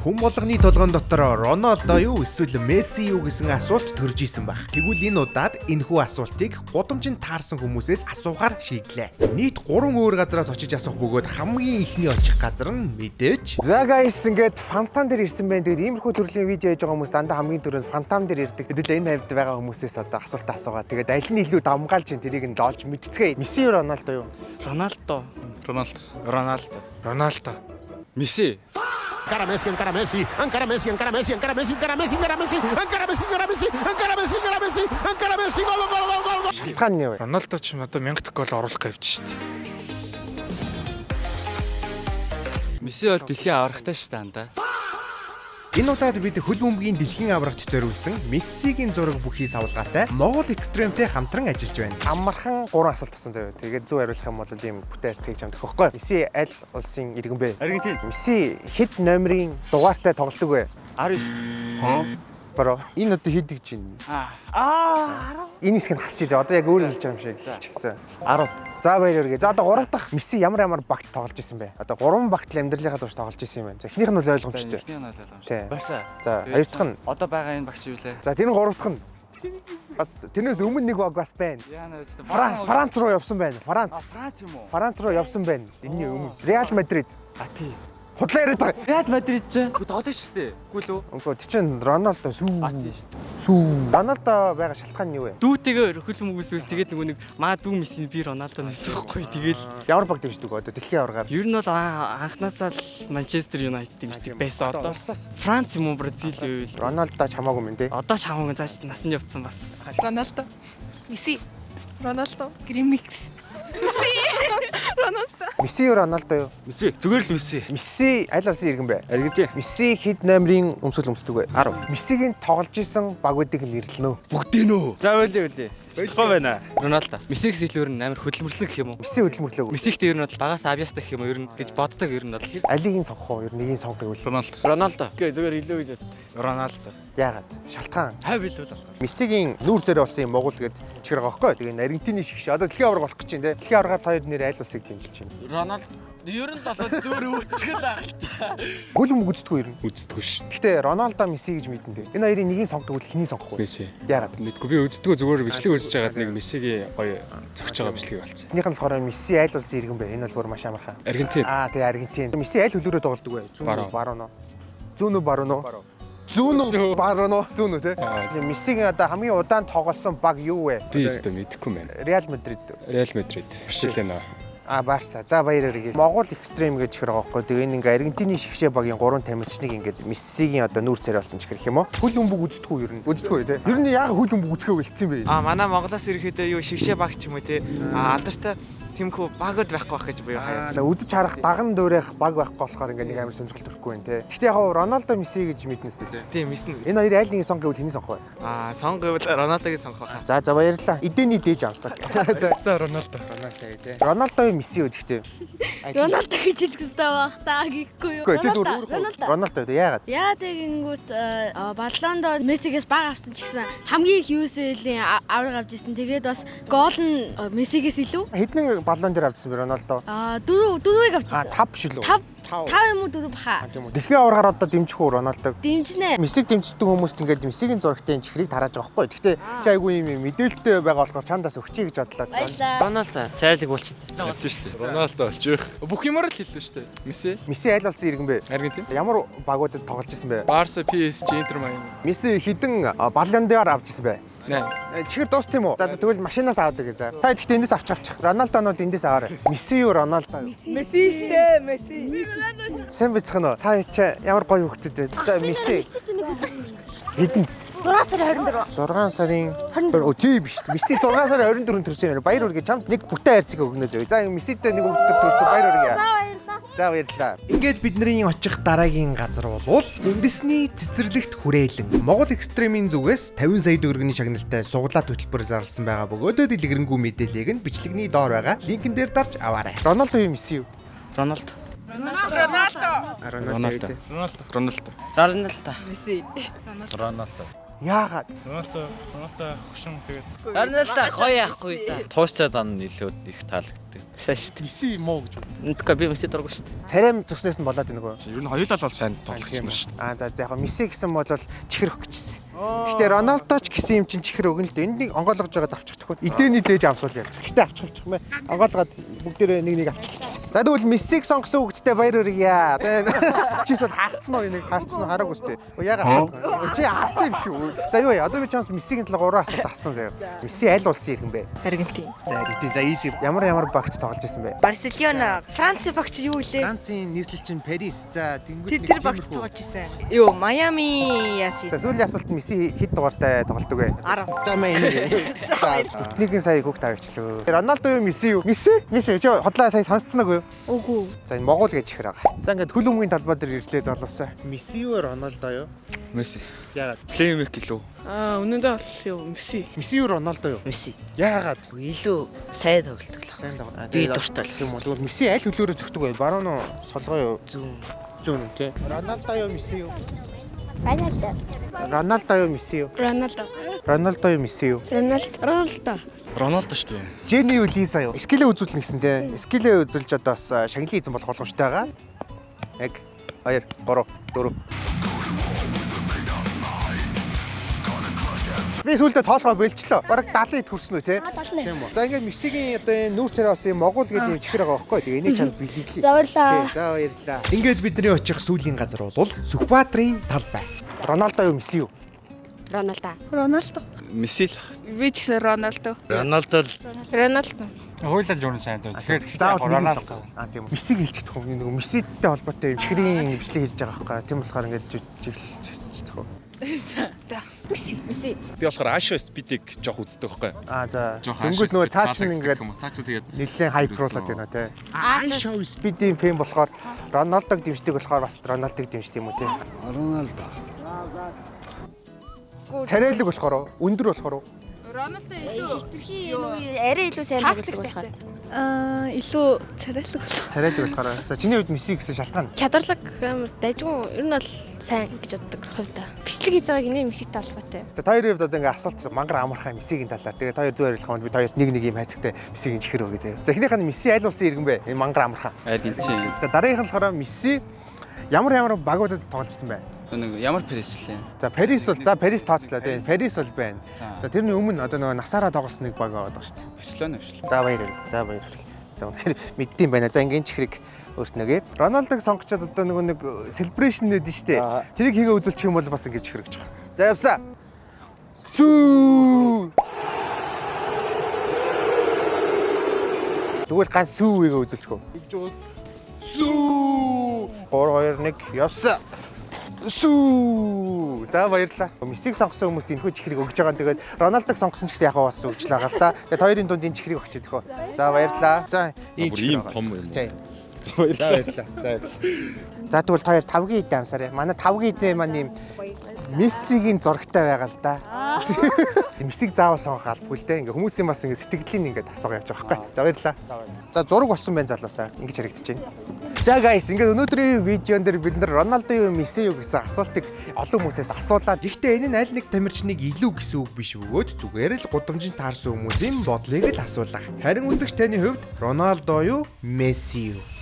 Хүн болгоны толгойн дотор Роналдо юу эсвэл Месси юу гэсэн асуулт төрж исэн баг. Тэгвэл энэ удаад энэхүү асуултыг гудамжинд таарсан хүмүүсээс асуухаар шийдлээ. Нийт 3 өөр газараас очиж асуух бөгөөд хамгийн ихний очих газар нь мэдээж. За guys, ингээд фантан дээр ирсэн байна. Тэгээд иймэрхүү төрлийн видео хийж байгаа хүмүүс дандаа хамгийн түрүүнд фантан дээр ирдэг. Хэдүүл энэ хавьд байгаа хүмүүсээс одоо асуулт асуугаа. Тэгээд аль нь илүү дамгаалж чинь тэрийг нь олж мэдцгээе. Месси юу Роналдо юу? Ronaldo. Messi. Encara Messi, encara Messi, encara Messi, encara Messi, encara Messi, encara Messi, encara Messi, encara Messi, encara Messi, encara Messi, encara Messi, encara Messi, gol. Шалтгаан нь юу вэ? Ronaldo ч одоо 1000 гол оруулах гэж шүү дээ. Месси бол дэлхийн аврагтай шүү дээ андаа. Энэ удаад бид хөл бөмбөгийн дэлхийн аврагт зориулсан Мессигийн зураг бүхий савлгаатай Монгол экстремтэй хамтран ажиллаж байна. Амархан 3 асуулт асуусан заяа. Тэгээд зөв хариулах юм бол ийм бүтэн харьцааг чамд өгөхгүй. Месси аль улсын иргэн бэ? Аргентин. Месси хэд номерын дугаартай тоглодог вэ? 19. Бароо. Энэ одоо хэд гэж байна? Энэ хэсгийг хасчих заа. Одоо яг өөр хэлж байгаа юм шиг хэлчих. За. 10. За баярлалаа. За одоо 3 дахь Месси ямар багт тоглож исэн бэ? Одоо 3 багт л амьдралынхаа турш тоглож исэн юм байна. За эхнийх нь бол ойлгомжтой. Эхний нь ойлгомжтой. Тий. Барса. За хоёр дахь нь. Одоо байгаа энэ багч юу лээ? За тэр нь 3 дахь нь. Бас тэрнээс өмнө нэг баг бас байна. Яана үстэй. Франц руу явсан байна. Франц юм уу? Франц руу явсан байна. Энэний өмнө. Реал Мадрид. Тий. Худлаа яриад байгаа. Real Madrid ч тоглож шүү дээ. Үгүй лөө. Үгүй тэр чинь Роналдо Тий шүү дээ. сүү. Роналдо байгаа шалтгаан нь юу вэ? Дүүтэйгээ хөл мөгөөс тэгээд нөгөө нэг маа дүү Месси би Рональдо нэсэх байхгүй. Тэгэл Ямар баг дэвшдэг одоо дэлхийн аваргаар? ер нь бол анхнаасаа л Манчестер Юнайтед дэмждэг байсан. Одоо Франц юм уу Бразил юу вэ? Роналдо ч хамаагүй мэн дээ. Одоо шавхан зааш насанд явцсан бас. Ronaldo. Messi. Ronaldo. Grimix. Messi. Ronaldo. Месси юу Роналдо юу? Messi. Зүгээр л Messi. Месси аль улсын иргэн бэ? Аргентин. Месси хэд номерын өмсөл өмсдөг вэ? 10. Мессигийн тоглож исэн багуудыг нэрлэнэ. Бүгдийнөө. За үлээ. Ойлгоо байна. Рональдо. Мессигс илүү нь амар хөдөлмөрлсөн гэх юм уу? Месси хөдөлмөрлөөг. Мессигтэй ер нь бол багаас авьяастай гэх юм уу? Ер нь гэж боддог ер нь бол. Алийг нь сонгох уу? Ер нь нэгийг сонгох гэвэл Рональдо. Гээ зүгээр илүү гэж бод. Ronaldo. яагаад? Шалтгаан. Хав илүү болох. Мессигийн нүүр царай болсон юм Монгол гээд чихэр байгаа байхгүй. Тэгээ Аргентины шигш. Одоо дэлхийн аварга болох гэж байна те. Дэлхийн аваргаар хоёр нэр аль улсыг дэмжиж байна? Рональдо. Ер нь бол зүгээр үүсгэл байгаа. Хөл бөмбөг үздэг ер нь. Үздэг шүү дээ. Гэхдээ Роналдо Месси гэж мэдэн дээ. Энэ хоёрын нэгийг сонгох гэвэл хэнийг сонгох вэ? Messi. Яагаад? Мэдгүй би үздэг зүгээр бичлэг үзэж байгаад нэг Мессигийн гоё зогсож байгаа бичлэг болсон. Энийх нь болохоор Месси аль улсын иргэн бэ? Энэ бол бүр маш амархан. Аргентин. Тэгээ Аргентин. Месси аль хөлөөрөө тоглодог вэ? Баруун уу? Зүүн үү баруун уу? Зүүн үү баруун уу? Зүүн үү те? Мессигийн одоо хамгийн удаан тоглосон баг юу вэ? Би өөртөө мэдэхгүй мэн. Реал Мадрид. Real Madrid. Barcelona. Барса. За баяраар. Монгол экстрем гэж чихэр байгаа байхгүй. Тэгээ энэ ингээ Аргентины шигшээ багийн 3 тамирчныг ингээд Мессигийн одоо нүүр царай болсон чихэр юм уу? Хөл бөмбөг үздэг үү ер нь? Үздэг үү те? Ер нь яг хөл бөмбөг үзэхөө бэлдсэн бэ? Манай Монголоос ирэхэд юу шигшээ баг ч юм уу те алдартай тиймхүү багууд байхгүй байх гэж буюу хаяа. Үдэж харах даган дуурайх баг байхгүй болохоор ингээ нэг амар сонирхол төрөхгүй байна те. Гэхдээ яг Роналдо Месси гэж мэднэс те. Тийм Месси. Энэ хоёр аль нэгийг сонгох гэвэл хэнийг сонгох вэ? Сонгоовол Рональдогийн сонгох байхаа. За баярлалаа. Эдэний дээж авсаа. За Ronaldo. Роналдо юу Месси үү гэхдээ? Ronaldo гэж хэлэх хэрэгтэй байх та гэхгүй юу? Үгүй чи зүгээр Роналдо үү яагаад? Яа тэгэнгүүт Баллондо Мессигээс баг авсан ч гэсэн хамгийн их UCL-ийн авраг авч ирсэн. Тэгээд бас гол нь Мессигээс илүү. Хэдэн баллон дээр авчихсан бэ Роналдо? Дөрвийг авч ирсэн. 5 шүү лөө. 5 юм уу 4 баха. Дэлхийн аваргаар одоо дэмжих үү Роналдог? Дэмжнэ. Мессиг дэмждэг хүмүүст ингээд Мессигийн зурагтай чихрийг тарааж байгаа байхгүй. Гэхдээ чи айгүй юм мэдээлэлтэй байгаа болохоор чамдаас өгчий гэж бодлоо. Баярлалаа. Рональдо. Цайлаг болчих. Месси шүү дээ. Ronaldo болчих. Бүх юмар л хэллээ шүү дээ. Messi. Месси аль улсын иргэн бэ? Аргентин. Ямар багуудад тоглож исэн бэ? Barca, PSG, Inter Miami. Месси хэдэн баллон дээр авч ирсэн бэ? Чихэр дууссан юм уу? За тэгвэл машинаас аваад гээ за. Та гэхдээ эндээс авчих. Роналдонууд эндээс аваарай. Месси юу Роналдо? Месси штэ, Месси. Сэн бицхэн үү? Та чи ямар гоё хөвгчд вэ? За Месси. Хэдэнд? 6 сарын 24. 6 сарын 24. Тий биш. Месси 6 сарын 24 төрсөн юм. Баяр хүргээ чамд нэг бүтэн хайрцаг өгнө зөө. За Месситэй нэг өгдөг төрсөн баяр хүргээ. За баярлалаа. Ингээд бидний очих дараагийн газар бол үндэсний цэцэрлэгт хүрээлэн Монгол экстремийн зүгээс 50 сая төгрөгийн шагналтай суглаад хөтөлбөр зарласан байгаа бөгөөд дэлгэрэнгүй мэдээллийг нь бичлэгний доор байгаа линкэн дээр дарж аваарай. Роналдо юу Месси юу? Рональдо. Ronaldo. Рональдо. Месси. Ronaldo. Яагаад? Рональдо хөшин тэгээд Рональдо гоё яахгүй да. Тууштай зан илүү их таалагддаг. Сайн шүү дээ. Месси муу гэж. Мэдгүй би Месси дургу шүү дээ. Царайм зүснээс нь болоод байна нөгөө. ер нь хоёулаа бол сайн тоглож байна шүү. За яг Месси гэсэн бол чихэр өгөх гэжсэн. Гэхдээ Роналдо ч гэсэн юм чинь чихэр өгнө л дээ. Энд нэг онгойлгож байгаад авчих төхөө. Эдээний дээж авсуул яаж. Гэхдээ авчих мэ. Онгойлгоод бүгдээрээ нэг авчих. За тэгвэл Мессиг сонгосон хүүхдтэй баяр хүргье. Чис бол хаалцсан уу энийг? Хаалцсан уу хараагүй сте. Ягаад? Чи хаалцсан юм шүү. За юу вэ? Одоо би чамс Мессигийн талаар 3 асуулт асуусан заяа. Месси аль улсын иргэн бэ? Аргентин. За Аргентин. За ийз ямар багт тоглож байсан бэ? Барселона. Франц багч юу лээ? Францын нийслэлчин Парис. За тэнгуү Тэр багт тоглож исэн. Юу, Майами яси. За сүүлийн асуулт Месси хэд дугаартай тоглолдог вэ? 10. За маа энэ. За нэгэн сая хүүхд тавьчлаа. Роналдо юу Месси юу? Месси чи хотлоо сая сонсцсоноогүй юу? Үгүй. За энэ Монгол гэж ихэр байгаа. За ингээд хөл өмгийн талбай дээр ирлээ залуусаа. Месси юу Роналдо юу? Месси. Яагаад? Плеймейк илүү. Үнэндээ бол юу Месси. Месси юу Роналдо юу? Месси. Яагаад? Илүү сайн тоглолдог л. Сайн зав. Би дуртай л. Тийм үү. Тэгвэл Месси аль хөлөөрөө зөгтөг вэ? Баруун уу? Солгоо юу? Зүүн тий. Роналдо юу Месси юу? Роналдо юу Месси юу? Роналдо юу Месси юу? Роналдо шүү дээ. Жени юу Лиза юу? Скилээ үзүүлнэ гэсэн тий. Скилээ үзүүлж одоо бас шагналын эзэн болох боломжтой байгаа. 1 2 3 4. Би сүүлдээ тоолгоо болчлоо. Бараг 70-д хүрсэн үү те? Тийм үү. За ингээд Мессигийн одоо энэ нүүр царай бас юм Монгол гэдэг чихэр байгаа байхгүй. Тэгээ энийг чанд бэлэглэе. За баярлаа. За баярлаа. Ингээд бидний очих сүүлийн газар бол Сүхбаатарын талбай. Роналдо юу Месси юу? Роналдо. Месси л. Би ч гэсэн Роналдо. Роналдо Хоёулаа жуурн сайн дөө. Тэгэхээр Заавал Рональдо. тийм үү. Мессиг хэлчих тох нэг Месситэй холбоотой чихрийн хвшлийг хийж байгаа байхгүй. Тийм болохоор ингээд жиглэх. Месси. Би болохоор Ашо Спидийг жоох үздэг байхгүй. За. Дөнгөж нөгөө цаач нь ингээд цаачаа тэгээд нэлээд хайпруулаад байна те. Show Speed-ийн фэн болохоор Роналдог дэмждэг болохоор бас Роналдыг дэмждэг юм уу те. Роналдо. Царайлаг болохоор өндөр болохоор Роналдо илүү хитрхи арай илүү сайн тоглодог болохоор. Илүү царайлаг болох. Царайлаг болохоор. За чиний хувьд Месси гэсэн шалтгаан. Чадварлаг дайггүй ер нь бол сайн гэж боддог хувьдаа. Бичлэг хийж байгааг нэ Месситэй холбоотой. За хоёрын хувьд одоо ингээ асуулт мангар амархан Мессигийн талаар. Тэгээд хоёр зүгээр ярих юм бид хоёрт нэг юм хайцагтай Мессигийн чихэр өгье заяа. За эхнийх нь Месси аль улсын иргэн бэ? Энэ мангар амархан. Аргентин. За дараагийнх нь болохоор Месси ямар багуудад тоглож ирсэн бэ? Нэг ямар Парис лээ. За Парис бол Парис тооцлоо тийм. Парис бол байна. За тэрний өмнө одоо нөгөө насаараа тоглосон нэг баг байгаа шүү дээ. Барселона биш л. За баярлалаа. За баярлалаа. За үнэхээр мэддэм байна. За ингийн чихрийг өөрснөгээ. Роналдог сонгочод одоо нөгөө нэг селебрашн нээд нь шүү дээ. Тэрийг хийгээ үзүүлчих юм бол бас ингэ чихэр гэж байгаа. За явсаа. Сүү. Тэгвэл ганц сүүгээ үзүүлчих үү? Сүү. 3 2 1 явсаа. Сүү. За баярлалаа. Мессиг сонгосон хүмүүст энэхүү чихрийг өгж байгаа. Тэгээд Роналдог сонгосон ч гэсэн яхаа бас өгч л байгаа л да. Тэгээд хоёрын дунд энэ чихрийг өгч идэх үү. За баярлалаа. За ийм том юм. Тийм. За баярлалаа. За баярлалаа. За тэгвэл хоёр 5-гийн эдээ амсаарай. Манай 5-гийн эдээ маань юм Мессигийн зурагтай байгаа л да. Мессиг заавал сонгох албагүй л дээ. Ингээ хүмүүсийн бас ингээ сэтгэлийн ингээ асуугаа явж байгаа байхгүй. За баярлалаа. За зураг болсон байна залуусаа. Ингээ харагдаж байна. За guys, ингээ өнөөдрийн видеон дээр бид нар Роналдо юу Месси юу гэсэн асуултыг олон хүмүүсээс асуулаад. Гэхдээ энэ нь аль нэг тамирчныг илүү гэсэн үг биш бөгөөд зүгээр л гудамжинд таарсан хүмүүсийн бодлыг л асуулаа. Харин үзэгч таны хувьд Роналдо юу Месси юу?